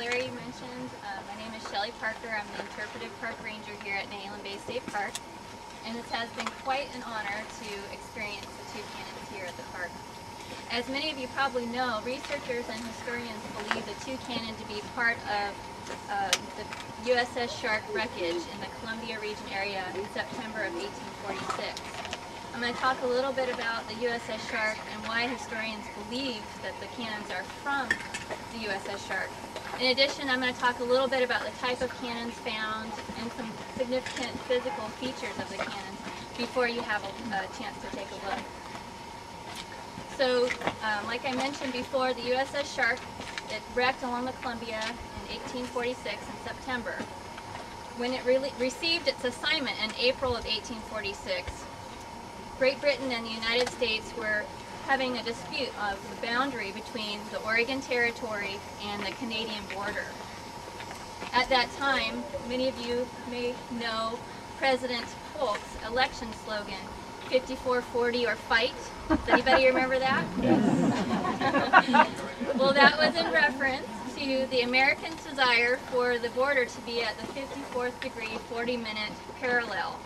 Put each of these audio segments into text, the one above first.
Larry mentioned, my name is Shelley Parker. I'm the interpretive park ranger here at Nayland Bay State Park, and it has been quite an honor to experience the two cannons here at the park. As many of you probably know, researchers and historians believe the two cannon to be part of the USS Shark wreckage in the Columbia region area in September of 1846. I'm going to talk a little bit about the USS Shark and why historians believe that the cannons are from the USS Shark. In addition, I'm going to talk a little bit about the type of cannons found and some significant physical features of the cannons before you have a chance to take a look. So, like I mentioned before, the USS Shark, it wrecked along the Columbia in 1846 in September. When it received its assignment in April of 1846, Great Britain and the United States were having a dispute of the boundary between the Oregon Territory and the Canadian border. At that time, many of you may know President Polk's election slogan, 54-40 or fight. Does anybody remember that? Well, that was in reference to the Americans' desire for the border to be at the 54th degree, 40-minute parallel.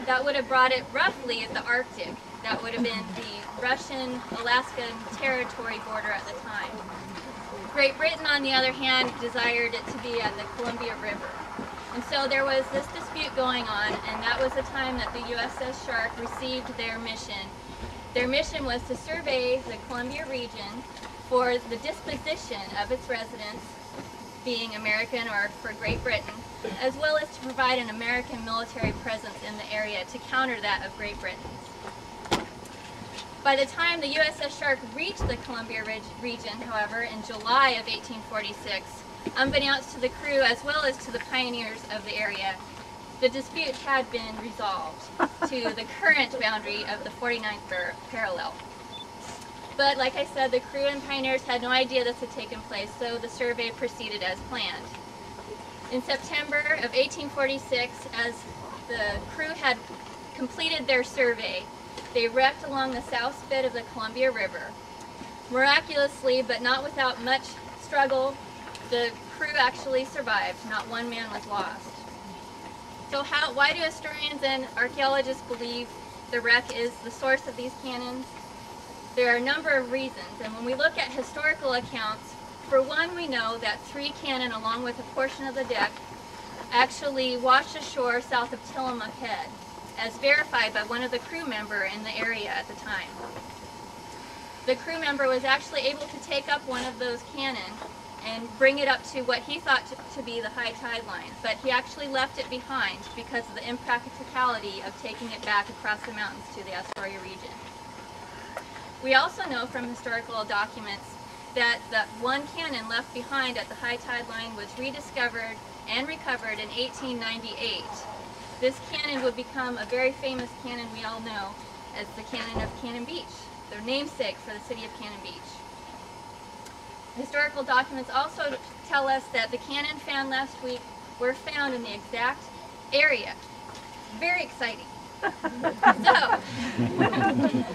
That would have brought it roughly at the Arctic. That would have been the Russian-Alaskan territory border at the time. Great Britain, on the other hand, desired it to be at the Columbia River. And so there was this dispute going on, and that was the time that the USS Shark received their mission. Their mission was to survey the Columbia region for the disposition of its residents, being American or for Great Britain, as well as to provide an American military presence in the area to counter that of Great Britain. By the time the USS Shark reached the Columbia region, however, in July of 1846, unbeknownst to the crew as well as to the pioneers of the area, the dispute had been resolved to the current boundary of the 49th parallel. But like I said, the crew and pioneers had no idea this had taken place, so the survey proceeded as planned. In September of 1846, as the crew had completed their survey, they wrecked along the south spit of the Columbia River. Miraculously, but not without much struggle, the crew actually survived. Not one man was lost. So why do historians and archaeologists believe the wreck is the source of these cannons? There are a number of reasons, and when we look at historical accounts, for one, we know that 3 cannon, along with a portion of the deck, actually washed ashore south of Tillamook Head, as verified by one of the crew members in the area at the time. The crew member was actually able to take up one of those cannon and bring it up to what he thought to be the high tide line, but he actually left it behind because of the impracticality of taking it back across the mountains to the Astoria region. We also know from historical documents that the one cannon left behind at the high tide line was rediscovered and recovered in 1898. This cannon would become a very famous cannon we all know as the Cannon of Cannon Beach, their namesake for the city of Cannon Beach. Historical documents also tell us that the cannon found last week were found in the exact area. Very exciting. So,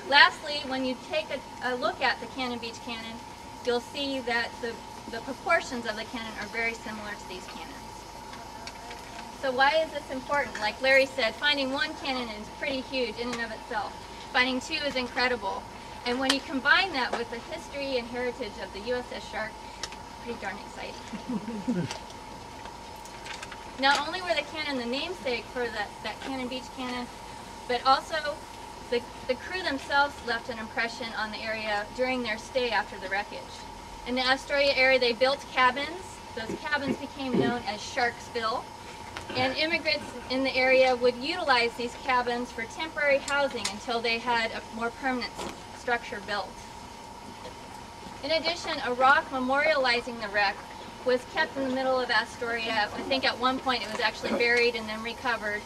lastly, when you take a look at the Cannon Beach cannon, you'll see that the proportions of the cannon are very similar to these cannons. So why is this important? Like Larry said, finding one cannon is pretty huge in and of itself. Finding 2 is incredible. And when you combine that with the history and heritage of the USS Shark, pretty darn exciting. Not only were the cannon the namesake for that Cannon Beach cannon, but also the crew themselves left an impression on the area during their stay after the wreckage. In the Astoria area, they built cabins. Those cabins became known as Sharksville. And immigrants in the area would utilize these cabins for temporary housing until they had a more permanent structure built. In addition, a rock memorializing the wreck was kept in the middle of Astoria. I think at one point it was actually buried and then recovered.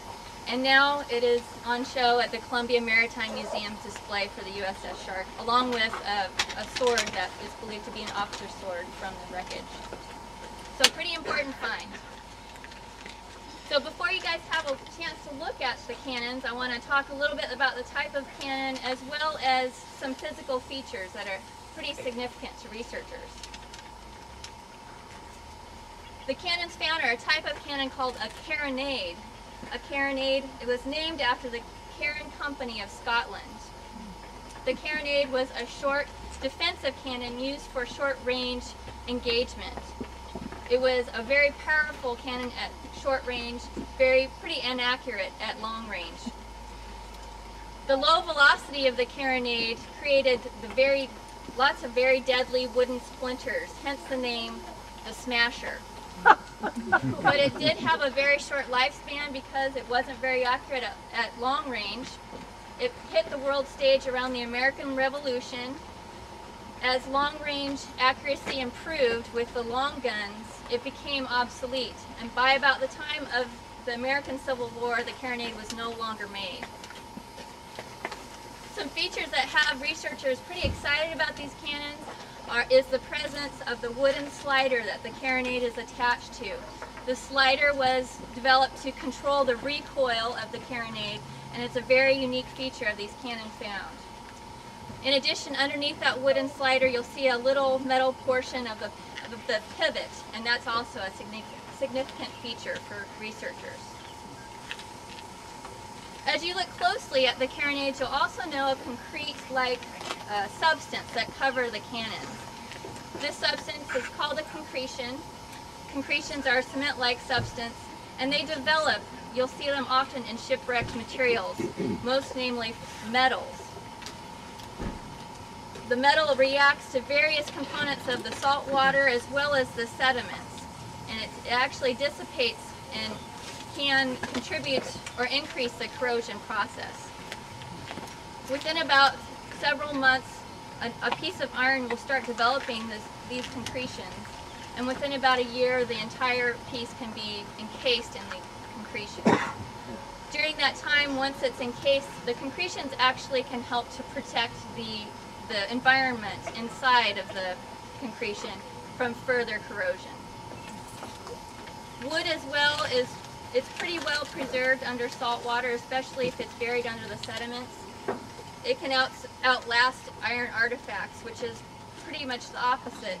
And now it is on show at the Columbia Maritime Museum's display for the USS Shark, along with a sword that is believed to be an officer's sword from the wreckage. So pretty important find. So before you guys have a chance to look at the cannons, I want to talk a little bit about the type of cannon as well as some physical features that are pretty significant to researchers. The cannons found are a type of cannon called a carronade. A carronade, it was named after the Carron Company of Scotland. The carronade was a short defensive cannon used for short-range engagement. It was a very powerful cannon at short range, pretty inaccurate at long range. The low velocity of the carronade created lots of very deadly wooden splinters, hence the name the Smasher. But it did have a very short lifespan because it wasn't very accurate at long range. It hit the world stage around the American Revolution. As long-range accuracy improved with the long guns, it became obsolete. And by about the time of the American Civil War, the carronade was no longer made. Some features that have researchers pretty excited about these cannons is the presence of the wooden slider that the carronade is attached to. The slider was developed to control the recoil of the carronade, and it's a very unique feature of these cannons found. In addition, underneath that wooden slider, you'll see a little metal portion of the pivot, and that's also a significant feature for researchers. As you look closely at the carronades, you'll also know a concrete-like substance that cover the cannons. This substance is called a concretion. Concretions are a cement-like substance, and they develop, you'll see them often in shipwrecked materials, most namely metals. The metal reacts to various components of the salt water as well as the sediments, and it actually dissipates and can contribute or increase the corrosion process. Within about several months, a piece of iron will start developing these concretions, and within about a year, the entire piece can be encased in the concretions. During that time, once it's encased, the concretions actually can help to protect the environment inside of the concretion from further corrosion. Wood as well it's pretty well preserved under salt water, especially if it's buried under the sediments. It can outlast iron artifacts, which is pretty much the opposite